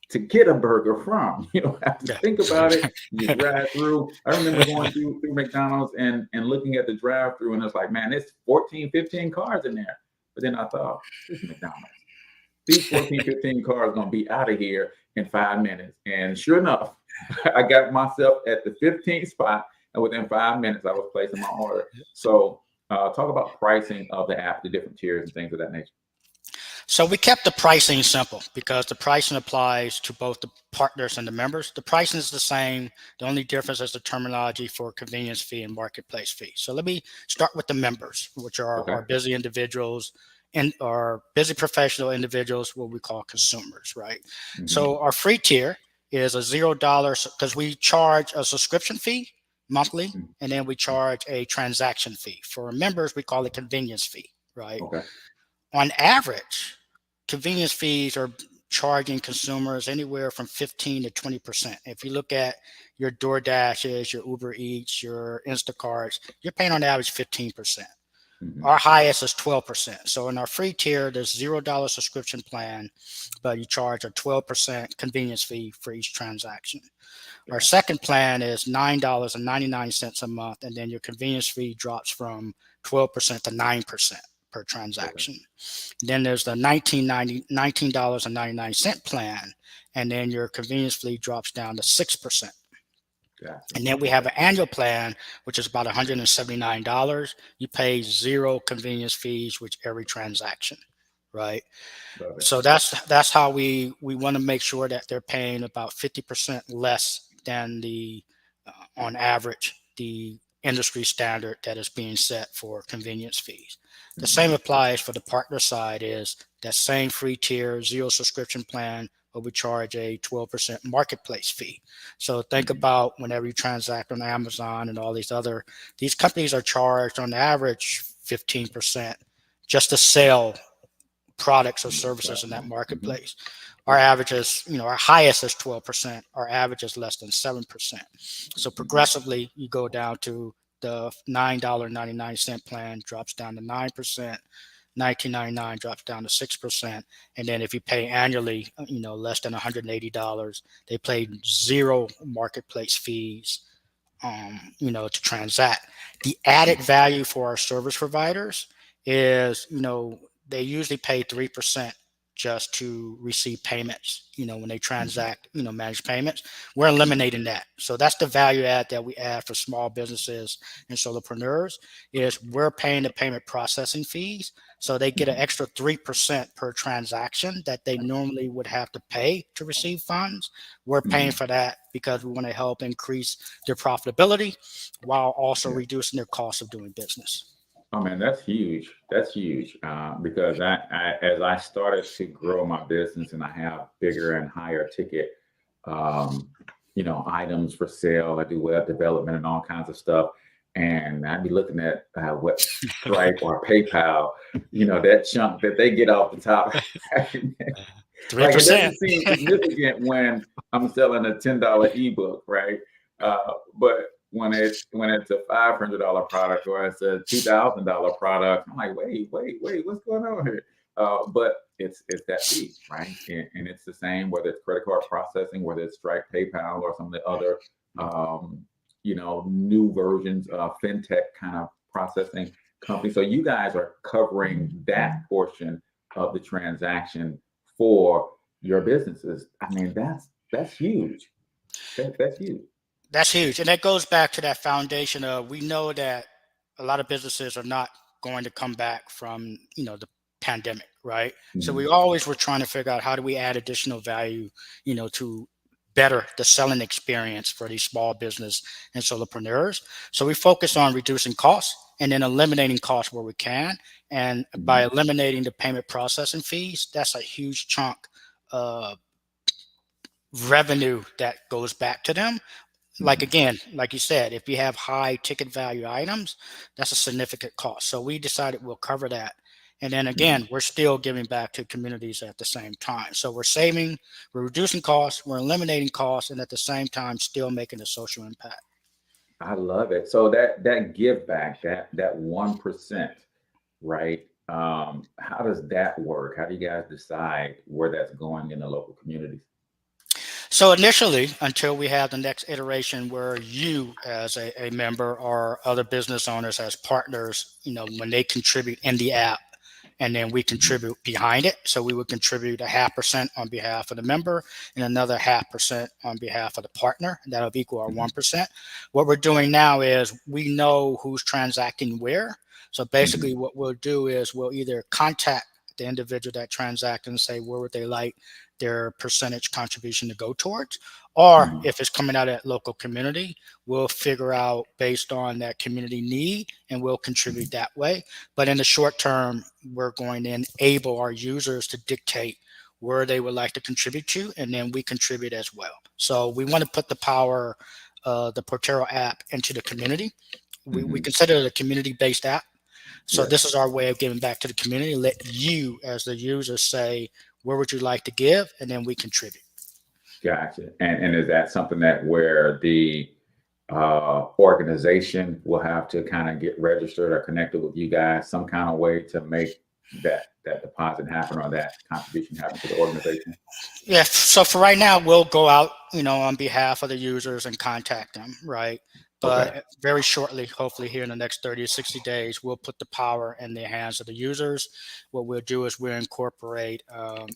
to get a burger from. You don't have to think about it. You drive through. I remember going through McDonald's and looking at the drive through, and it's like, man, it's 14, 15 cars in there. But then I thought, this is McDonald's. These 14, 15 cars are going to be out of here in 5 minutes. And sure enough, I got myself at the 15th spot. And within 5 minutes, I was placing my order. So talk about pricing of the app, the different tiers and things of that nature. So we kept the pricing simple because the pricing applies to both the partners and the members. The pricing is the same. The only difference is the terminology for convenience fee and marketplace fee. So let me start with the members, which are our busy individuals and our busy professional individuals, what we call consumers, right? So our free tier is a $0 because we charge a subscription fee monthly, and then we charge a transaction fee. For our members, we call it convenience fee, right? On average, convenience fees are charging consumers anywhere from 15 to 20%. If you look at your DoorDashes, your Uber Eats, your Instacarts, you're paying on average 15%. Our highest is 12%. So in our free tier, there's $0 subscription plan, but you charge a 12% convenience fee for each transaction. Our second plan is $9.99 a month, and then your convenience fee drops from 12% to 9% per transaction. Then there's the $19.99 plan, and then your convenience fee drops down to 6%. And then we have an annual plan, which is about $179. You pay 0 convenience fees with every transaction, right? So that's how we want to make sure that they're paying about 50% less than on average, the industry standard that is being set for convenience fees. The same applies for the partner side. Is that same free tier 0 subscription plan, but we charge a 12% marketplace fee. So think about whenever you transact on Amazon and all these companies are charged on average 15% just to sell products or services in that marketplace. Our average is, our highest is 12%. Our average is less than 7%. So progressively, you go down to the $9.99 plan drops down to 9%. $19.99 drops down to 6%, and then if you pay annually, less than $180, they pay 0 marketplace fees, to transact. The added value for our service providers is, they usually pay 3% just to receive payments, when they transact, manage payments. We're eliminating that. So that's the value add that we add for small businesses and solopreneurs is we're paying the payment processing fees. So they get an extra 3% per transaction that they normally would have to pay to receive funds. We're paying for that because we want to help increase their profitability while also reducing their cost of doing business. Oh man, that's huge. That's huge. Because as I started to grow my business and I have bigger and higher ticket, items for sale, I do web development and all kinds of stuff. And I'd be looking at what Stripe or PayPal, that chunk that they get off the top. 3%. Like, it doesn't seem significant when I'm selling a $10 ebook, right? But when it's a $500 product or it's a $2,000 product, I'm like, wait, what's going on here? But it's that fee, right? And it's the same whether it's credit card processing, whether it's Stripe, PayPal, or some of the other new versions of fintech kind of processing companies. So you guys are covering that portion of the transaction for your businesses. I mean, that's huge. That's huge. That's huge. And that goes back to that foundation of, we know that a lot of businesses are not going to come back from, the pandemic, right? So we always were trying to figure out how do we add additional value, to better the selling experience for these small business and solopreneurs. So we focus on reducing costs and then eliminating costs where we can. And by eliminating the payment processing fees, that's a huge chunk of revenue that goes back to them. Like, again, like you said, if you have high ticket value items, that's a significant cost. So we decided we'll cover that. And then again, we're still giving back to communities at the same time. So we're saving, we're reducing costs, we're eliminating costs, and at the same time, still making a social impact. I love it. So that give back, that 1%, right? How does that work? How do you guys decide where that's going in the local communities? So initially, until we have the next iteration where you as a member or other business owners as partners, when they contribute in the app, and then we contribute behind it. So we would contribute 0.5% on behalf of the member and another 0.5% on behalf of the partner. That'll equal our 1%. What we're doing now is we know who's transacting where. So basically what we'll do is we'll either contact the individual that transacted and say where would they like their percentage contribution to go towards, or if it's coming out of that local community, we'll figure out based on that community need and we'll contribute that way. But in the short term, we're going to enable our users to dictate where they would like to contribute to, and then we contribute as well. So we want to put the power of the Porteiro app into the community. We consider it a community-based app. So this is our way of giving back to the community. Let you as the user say, where would you like to give? And then we contribute. Gotcha. And is that something that where the organization will have to kind of get registered or connected with you guys, some kind of way to make that deposit happen or that contribution happen to the organization? Yeah. So for right now, we'll go out, on behalf of the users and contact them, right? But very shortly, hopefully here in the next 30 to 60 days, we'll put the power in the hands of the users. What we'll do is we'll incorporate a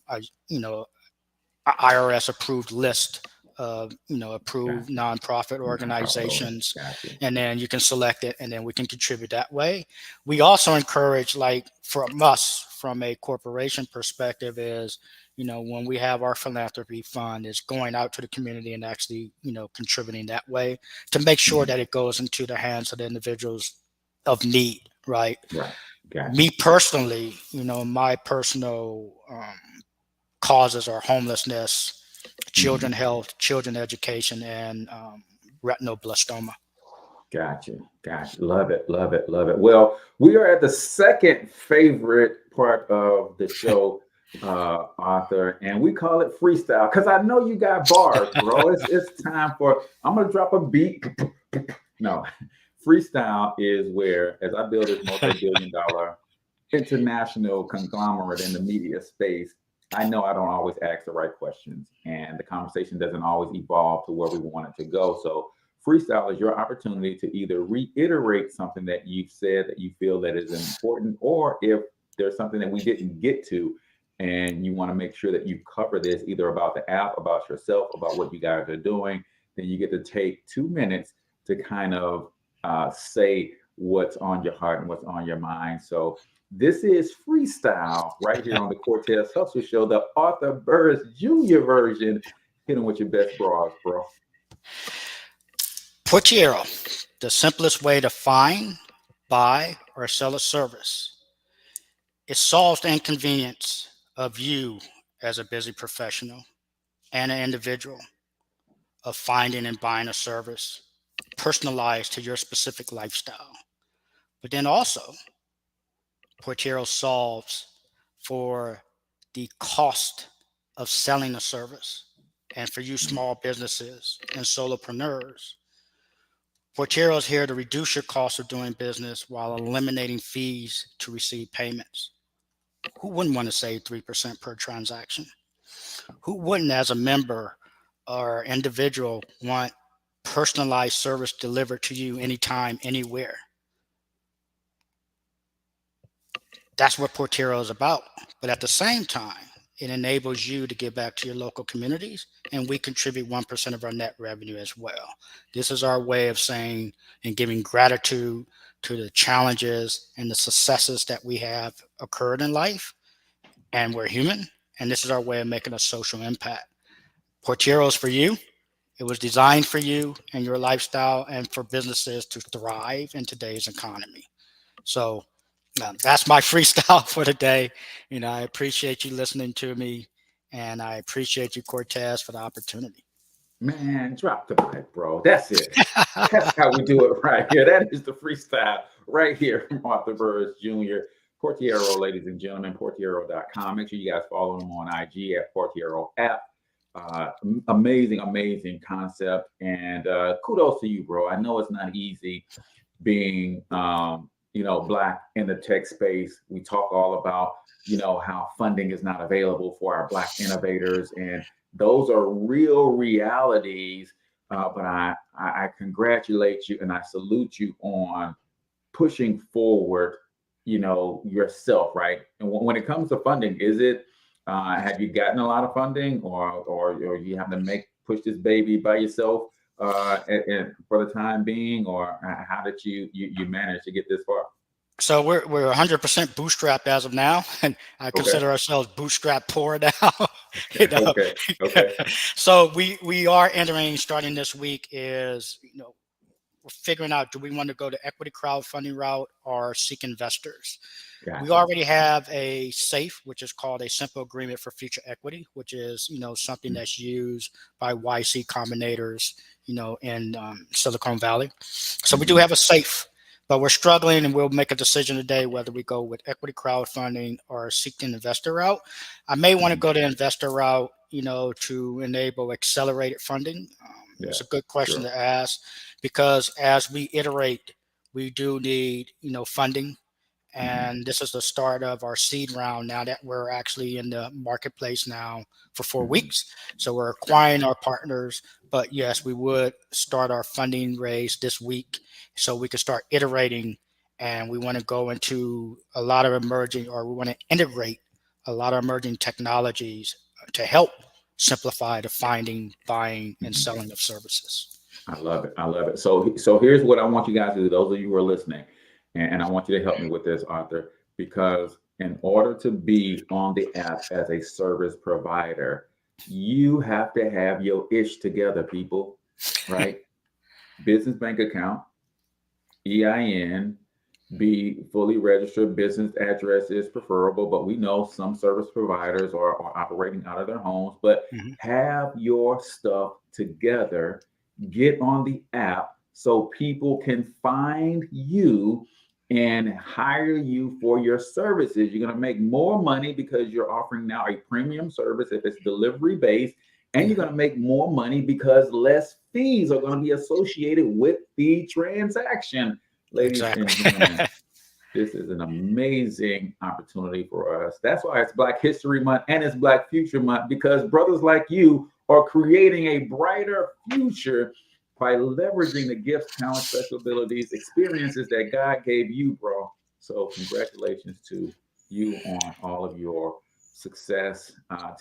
IRS approved list of approved nonprofit organizations, and then you can select it, and then we can contribute that way. We also encourage, like from us, from a corporation perspective, is when we have our philanthropy fund, is going out to the community and actually contributing that way to make sure that it goes into the hands of the individuals of need. Right. Me personally, my personal causes are homelessness, children health, children education, and retinoblastoma. Gotcha. Love it. Well, we are at the second favorite part of the show, Arthur, and we call it freestyle because I know you got bars, bro. It's time for, I'm going to drop a beat. No, freestyle is where, as I build this multi-billion-dollar international conglomerate in the media space, I know I don't always ask the right questions, and the conversation doesn't always evolve to where we want it to go. So freestyle is your opportunity to either reiterate something that you've said that you feel that is important, or if there's something that we didn't get to and you want to make sure that you cover this either about the app, about yourself, about what you guys are doing, then you get to take 2 minutes to kind of say what's on your heart and what's on your mind. So this is freestyle right here on the Cortez Hustle Show, the Arthur Burris Jr. version. Hit him with your best bras, bro. Porteiro, the simplest way to find, buy, or sell a service. It solves the inconvenience of you as a busy professional and an individual of finding and buying a service personalized to your specific lifestyle. But then also, Porteiro solves for the cost of selling a service. And for you small businesses and solopreneurs, Porteiro is here to reduce your cost of doing business while eliminating fees to receive payments. Who wouldn't want to save 3% per transaction? Who wouldn't, as a member or individual, want personalized service delivered to you anytime, anywhere? That's what Porteiro is about. But at the same time, it enables you to give back to your local communities, and we contribute 1% of our net revenue as well. This is our way of saying and giving gratitude to the challenges and the successes that we have occurred in life, and we're human, and this is our way of making a social impact. Porteiro is for you. It was designed for you and your lifestyle and for businesses to thrive in today's economy. So that's my freestyle for today. I appreciate you listening to me, and I appreciate you, Cortez, for the opportunity. Man, drop the mic, bro. That's it. That's how we do it right here. That is the freestyle right here from Arthur Burris Jr. Porteiro, ladies and gentlemen, Porteiro.com. Make sure you guys follow him on IG at Porteiro app. Amazing concept. And kudos to you, bro. I know it's not easy being Black in the tech space. We talk all about, how funding is not available for our Black innovators. And those are real realities. But I congratulate you and I salute you on pushing forward, yourself, right? And when it comes to funding, is it, have you gotten a lot of funding or you have to push this baby by yourself and for the time being, or how did you manage to get this far? So we're 100% bootstrapped as of now, and I consider ourselves bootstrap poor now. Okay. So we are entering, starting this week, is we're figuring out, do we want to go to equity crowdfunding route or seek investors? Gotcha. We already have a SAFE, which is called a Simple Agreement for Future Equity, which is something that's used by YC combinators in Silicon Valley. So we do have a SAFE. But we're struggling, and we'll make a decision today whether we go with equity crowdfunding or seek an investor route. I may want to go the investor route, to enable accelerated funding. It's a good question to ask, because as we iterate, we do need, funding And this is the start of our seed round now that we're actually in the marketplace now for 4 weeks. So we're acquiring our partners. But yes, we would start our funding raise this week so we can start iterating. And we want to go into a lot of emerging, or we want to integrate a lot of emerging technologies to help simplify the finding, buying, and selling of services. I love it. I love it. So here's what I want you guys to do. Those of you who are listening, and I want you to help me with this, Arthur, because in order to be on the app as a service provider, you have to have your ish together, people, right? Business bank account, EIN, be fully registered. Business address is preferable, but we know some service providers are operating out of their homes. But have your stuff together, get on the app so people can find you and hire you for your services. You're going to make more money because you're offering now a premium service if it's delivery based, and you're going to make more money because less fees are going to be associated with the transaction. Ladies and gentlemen, this is an amazing opportunity for us. That's why it's Black History Month and it's Black Future Month, because brothers like you are creating a brighter future by leveraging the gifts, talents, special abilities, experiences that God gave you, bro. So congratulations to you on all of your success.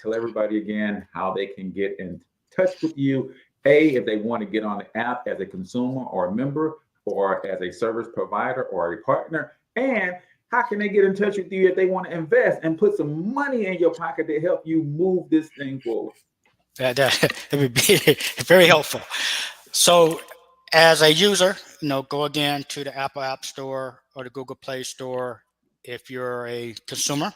Tell everybody again how they can get in touch with you. If they want to get on the app as a consumer or a member, or as a service provider or a partner, and how can they get in touch with you if they want to invest and put some money in your pocket to help you move this thing forward? That would be very helpful. So as a user, go again to the Apple App Store or the Google Play Store. If you're a consumer,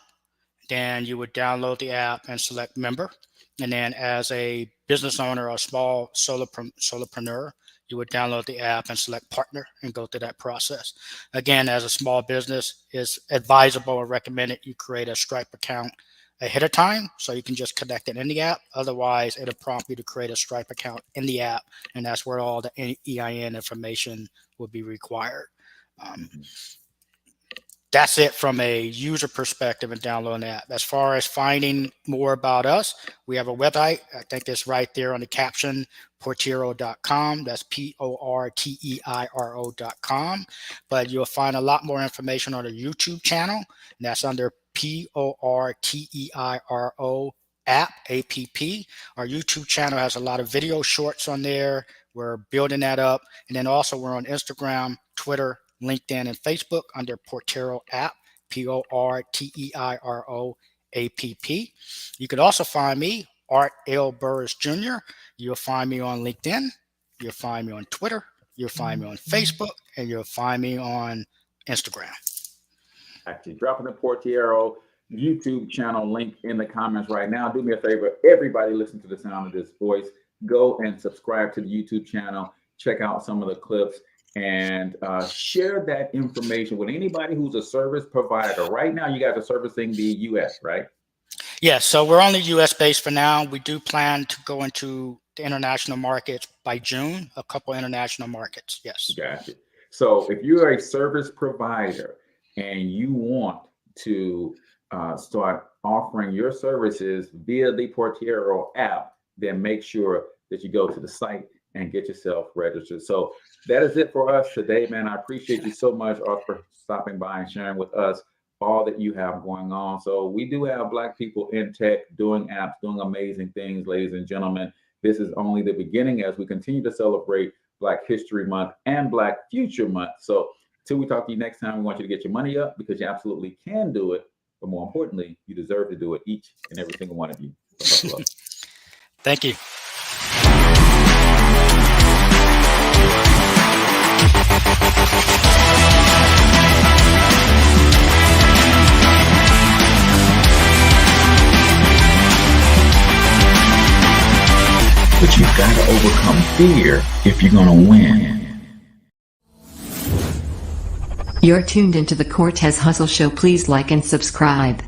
then you would download the app and select member. And then as a business owner or a small solopreneur, you would download the app and select partner and go through that process. Again, as a small business, it's advisable or recommended you create a Stripe account ahead of time so you can just connect it in the app. Otherwise, it'll prompt you to create a Stripe account in the app, and that's where all the EIN information will be required. That's it from a user perspective and downloading the app. As far as finding more about us, we have a website. I think it's right there on the caption, Porteiro.com. That's Porteiro.com. But you'll find a lot more information on the YouTube channel, and that's under Porteiro app. Our YouTube channel has a lot of video shorts on there. We're building that up. And then also we're on Instagram, Twitter, LinkedIn, and Facebook under Porteiro app, Porteiro app. You could also find me, Art L. Burris Jr. You'll find me on LinkedIn. You'll find me on Twitter. You'll find me on Facebook, and you'll find me on Instagram. Actually, dropping the Porteiro YouTube channel link in the comments right now. Do me a favor, everybody listen to the sound of this voice. Go and subscribe to the YouTube channel. Check out some of the clips and share that information with anybody who's a service provider. Right now, you guys are servicing the U.S., right? Yes, so we're only U.S. based for now. We do plan to go into the international markets by June, a couple international markets, yes. Gotcha. So if you're a service provider and you want to start offering your services via the Porteiro app, then make sure that you go to the site and get yourself registered. So that is it for us today, man. I appreciate you so much, Arthur, for stopping by and sharing with us all that you have going on. So we do have Black people in tech doing apps, doing amazing things, ladies and gentlemen. This is only the beginning as we continue to celebrate Black History Month and Black Future Month. So till we talk to you next time, we want you to get your money up because you absolutely can do it. But more importantly, you deserve to do it, each and every single one of you. So Thank you. But you've got to overcome fear if you're going to win. You're tuned into the Cortez Hustle Show. Please like and subscribe.